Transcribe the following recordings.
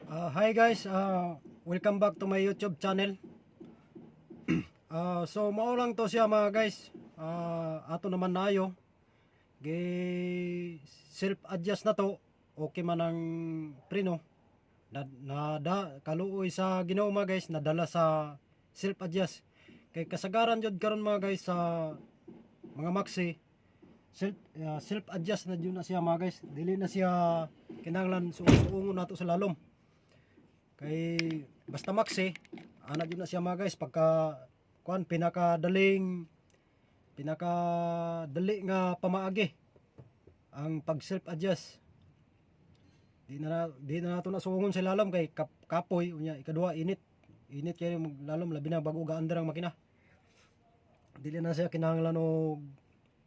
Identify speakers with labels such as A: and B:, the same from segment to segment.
A: Hi guys, welcome back to my YouTube channel. So mao lang to siya mga guys. Ato naman nayo. Self adjust na to. Okay man ang preno. Kaluoy sa Ginoo mga guys, nadala sa self adjust. Kay kasagaran jud karon mga guys sa mga maxi self adjust na jud na siya mga guys. Dili na siya kinahanglan suungon nato sa lalom. Kay basta maxi ana jud na siya mga guys pagka pinakadali nga pamaagi ang pag self adjust. Di na nato na suungon sa lalom kay kapoy unya ikaduha init kay lalom labi na bago gaandar ang makina. Dili na siya kinahanglan og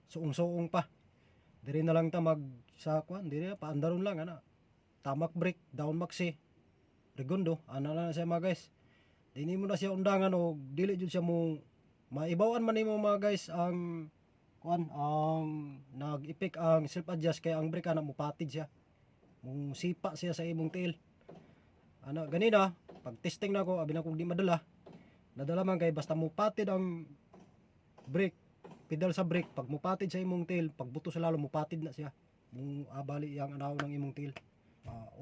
A: suong-suong pa. Diri na lang ta diri paandaron lang ana. Tamak brake, down maxi, regondo, ana lang na siya mga guys. Dini mo na siya undangan o dili jud siya mo maibawan man nimo mga guys ang nag-effect ang self adjust kay ang brake ana mo patid siya. Mong sipa siya sa imong tail. Ana ganina pag testing na ko abi na kog di nadala man kay basta mo patid ang brake, pedal sa brake, pag mo patid sa imong tail, pag buto sa lalo mo patid na siya. Mong abali yang anaw ng imong tail.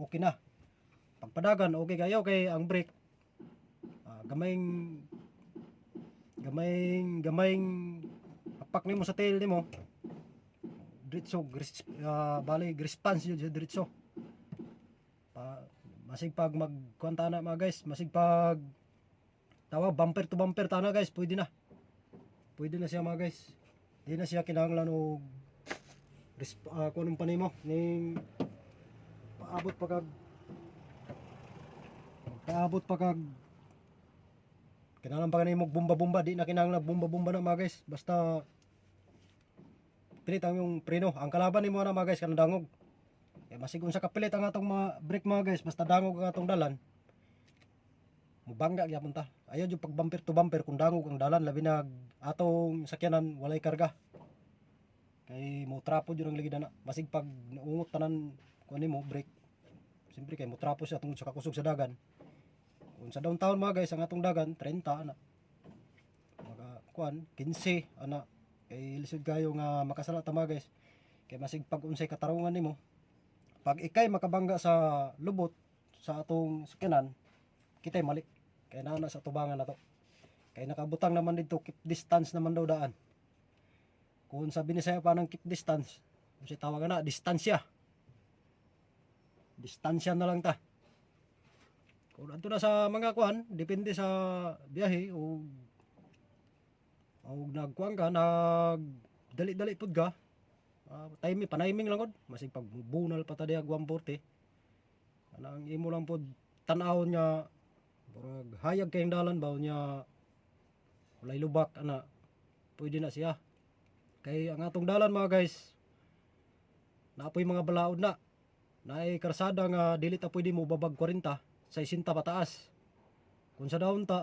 A: Okay na. Pagpadagan okay kayo kay ang brake gamayng apak nimo sa tail nimo diretso bali response yun sa diretso masig pag magkwanta na mga guys, masig pag tawag bumper to bumper tana guys, pwede na siya mga guys. Di na siya kinahanglan og kunong panimo ning paabot pa kag kinahanglan pa kanimo bomba-bomba. Di na kinahanglan bomba-bomba na mga guys, basta pilit ang yung preno. Ang kalaban nimo na mga guys kanang dangog. Kaya masig unsa kapilit ang atong mga brake mga guys, basta dangog ang atong dalan, mubangga gyapon ta. Ayaw jud pag bumper to bumper kung dangog ang dalan labi na atong sakyanan walay karga. Kay mo trapo jud ang ligid na. Masig pag naungot tanan kuan nimo brake. Siyempre kay mo trapo siya tungod sa kakusog sa dagan. Kung sa downtown mga guys ang atong dagan 30 ana. Mga 15 ana. Kay lisod kayo nga makasala ta mga guys. Kay masig pag unsay katarungan nimo, pag ikay makabangga sa lubot sa atong sakyanan, kitay mali. Kaya na sa tubangan na to. Kaya nakabutang naman dito, keep distance naman daw daan. Kung sabi ni saya pa ng keep distance, kasi tawagan na, distansya. Distansya na lang ta. Kung ato na sa mga depende sa biyahe, o nagkuhan ka, dali-dali pud ka, paniming lang kod. Masig pag bunal pa ta diya 140. Anang imo lang pud tan-awon niya, murag hayag kayong dalan ba niya walay lubak ana, pwede na siya. Kay ang atong dalan mga guys naapoy mga balaod na naay karsada nga dili ta pwede mo babag 40 sa 60 pataas. Kung sa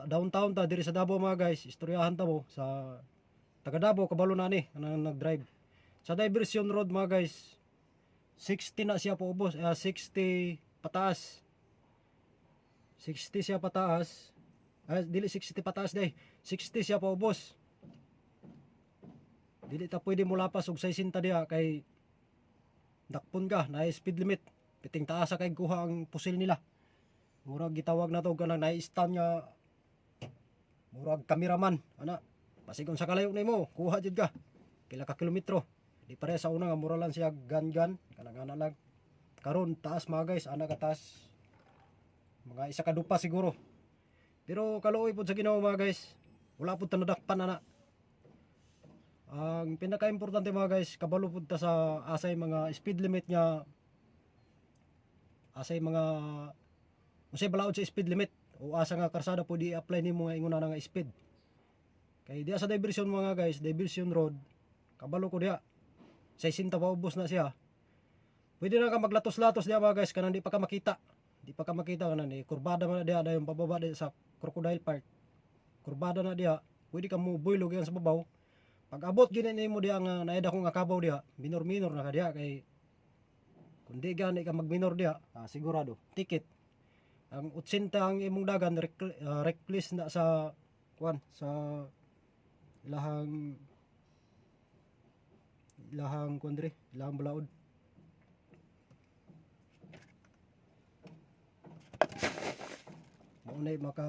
A: downtown ta diri sa Davao mga guys, istoryahan ta mo sa taga Davao kabalo na ni nang nag-drive sa Diversion Road mga guys, 60 na siya po ubos, 60 pataas. 60 siya pataas. Dili 60 pataas day. 60 siya pa ubos. Dili ta pwede mo lapas og 60 diha kay dakpon ka na speed limit. Piting taasa kay kuha ang pusil nila. Murag gitawag na to kanang na-stand nga murag kameraman ana. Pasigon sa kalayo nimo, kuha jud ka. Pila ka kilometro. Di pare sa una nga mura lang siya gan kanang ana lang. Karon taas mga guys, ana ka taas. Mga isa ka dupa siguro. Pero kaluoy po sa Ginoo mga guys, wala po tanadakpan na. Ang pinaka-importante mga guys, kabalo po ta sa asay mga speed limit nga, asay mga usay balaod sa speed limit o asa nga karsada po di apply nimo nga inguna nga speed. Kay diya sa diversion mga guys, diversion road, kabalo ko diya 60 pa ubos na siya. Pwede na ka maglatos-latos diya mga guys kanang di pa ka makita. Di pa ka makita ka na ni kurbada man na diha dayon pababa diha sa Crocodile Park. Kurbada na diha, pwede ka mo buylog yan sa babaw. Pag abot gini nimo diha nga naida ko nga kabaw diha, minor na ka diha kay kung di gani ka magminor diha, sigurado ticket. Ang 80 ang imong dagan reckless na sa kuan sa ilahang kuan dire, ilahang balaod. Maunay maka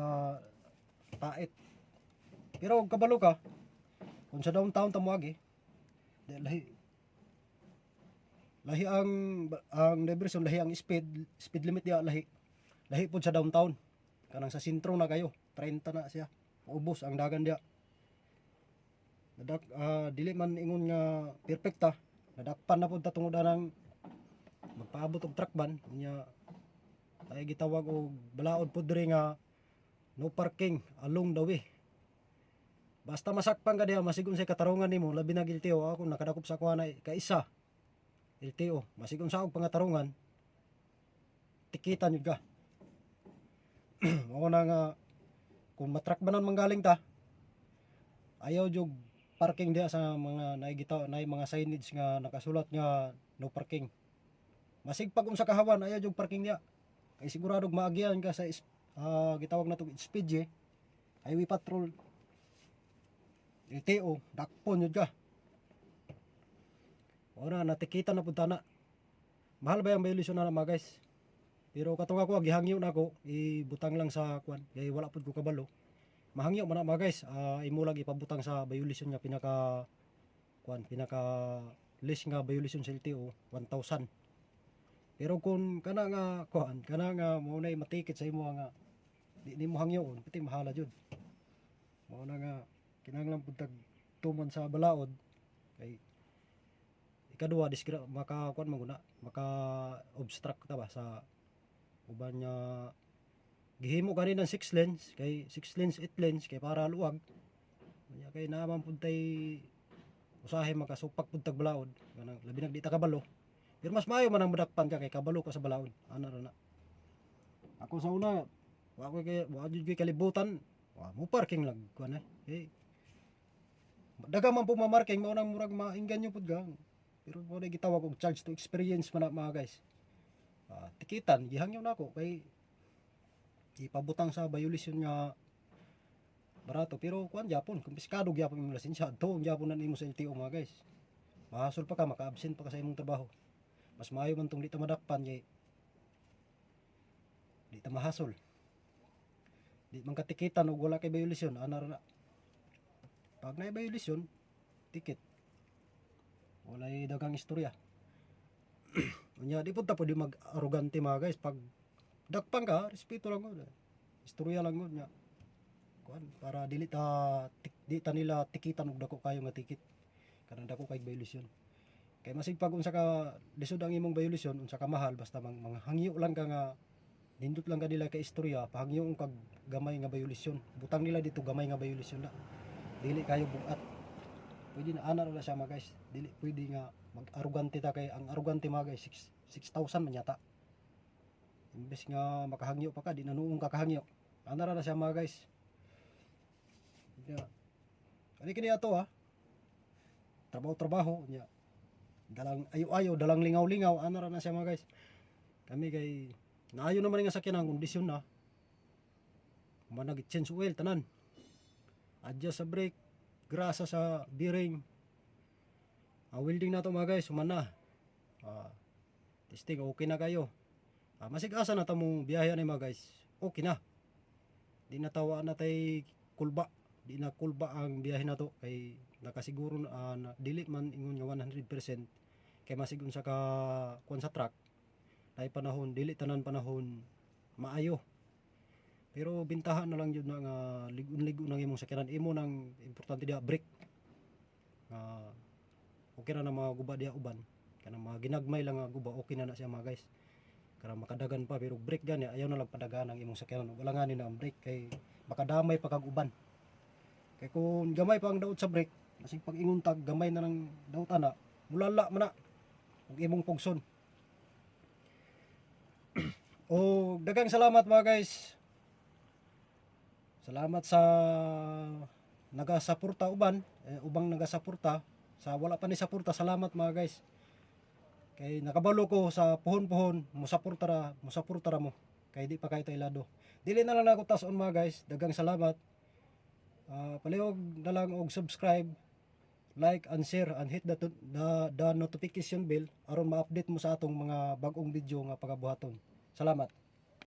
A: tait. Pero og kabalo ka kung sa downtown ta moagi, lahi ang diversion, lahi ang speed limit dia, lahi pud sa downtown. Kanang sa sentro na kayo 30 na siya, ubos ang dagan dia. Dili man ingon nga perfecta, nadakpan na pud ta tungod anang magpaabot og truck ban nya ay gitawag og balaod pud diri nga no parking along the way. Basta masakpan ka diha, masigon sa katarungan nimo, labi na LTO. Ako nakadakop sa kuha na kaisa LTO, masigon sa og pangatarungan, tikitan yun ka. Mao na nga kung matrakbanan manggaling ta, ayaw jug parking diha sa mga naigitaw na mga signage nga nakasulat nga no parking. Masig pag unsa kahawan, ayaw jug parking diha. Kay siguradog maagyan ka sa gitawag na to speed highway patrol LTO, dakpon yun ka. Ora natikita na punta na. Mahal ba yung violation na mga guys? Pero katong ako gihangyo na ako, ibutang lang sa kwan, kay wala pud ko kabalo. Mahangyo man na mga guys, imo lang ipabutang sa violation nga pinaka list nga violation sa LTO 1,000. Pero kung kana nga mo na matikit sa imo nga di nimo hangyoon, pati mahala jud. Mao na nga kinahanglan pud tag tuman sa balaod kay ikaduha diskra maka obstruct ta ba sa uban nya gihimo gani ng 6 lanes kay 6 lanes 8 lanes kay para luwag nya kay naman pud tay usahay makasupak pud tag balaod kanang labi nag di ta kabalo. Pero mas maayo man ang madakpan ka kay kabalo ka sa balaod ana ra na. Ako sa una wa jud kalibutan mo parking lang kuan daga man po mamarking mao nang murag maingganyo pud gang. Pero mo na gitawag og charge to experience man na mga guys. Tikitan gihangyo nako kay ipabutang sa violation nga barato, pero kuan gyapon kumpiskado gyapon imong lisensya adto gyapon na nimo sa LTO mga guys. Mahasol pa ka, maka-absent pa ka sa imong trabaho. Mas maayo man tong di ta madakpan kay di ta mahasol. Di man katikitan og wala kay violation ana ra na. Pag na violation, ticket. Walay dagang istorya. Unya di pud ta pwede mag-arrogante mga guys. Pag dakpan ka, respeto lang gud. Istorya lang gud nya. Kuan para dili ta nila tikitan og dako kayo nga ticket. Kanang dako kay violation. Kay masig pag unsa ka lisod ang imong violation, unsa ka mahal basta mga hangyo lang ka nga nindot lang ka nila kay istorya, pahangyo kag gamay nga violation. Butang nila dito gamay nga violation na. Dili kayo bugat. Pwede na ana ra siya mga guys. Dili pwede nga mag-arrogante ta kay ang arrogante mga guys 6,000 man yata. Imbes nga makahangyo pa ka, di na nuong kakahangyo. Ana ra siya mga guys. Ani kini ato trabaho nya. Dalang ayo dalang lingaw-lingaw ana ra na siya mga guys. Kami kay naayo naman nga sakyan ang kondisyon na. Manag change oil tanan. Adjust sa brake, grasa sa bearing. Welding na to mga guys, human na. Testing, okay na kayo. Masig asa na tamong biyahe ni mga guys. Okay na. Di na tawa na tay kulba. Di na kulba ang biyahe na to kay nakasiguro na dili man ingon nga 100% kay masigon sa ka kuan sa truck. Tay panahon, dili tanan panahon maayo. Pero bintahan na lang yun na nga ligon-ligo ng imong sakyanan. Imo nang importante dia brake. Okay na mga guba dia uban. Kanang mga ginagmay lang nga guba, okay na siya mga guys. Karang makadagan pa pero brake gani ayaw na lang padagan ang imong sakyanan. Wala nga ni na ang brake kay makadamay pa kag uban. Kay kung gamay pa ang daot sa brake, masig pag ingon tag gamay na ng daot ana, mulala man na ang imong pugson. O dagang salamat mga guys. Salamat sa nagasuporta ubang nagasuporta sa wala pa ni suporta. Salamat mga guys. Kay nakabalo ko sa puhon-puhon, musuporta ra mo. kay di pa kayo tailado. Dili na lang ako tason mga guys. Daghang salamat. Palihog na lang og subscribe, like and share and hit the notification bell aron ma-update mo sa atong mga bag-ong video nga pagabuhaton. Salamat.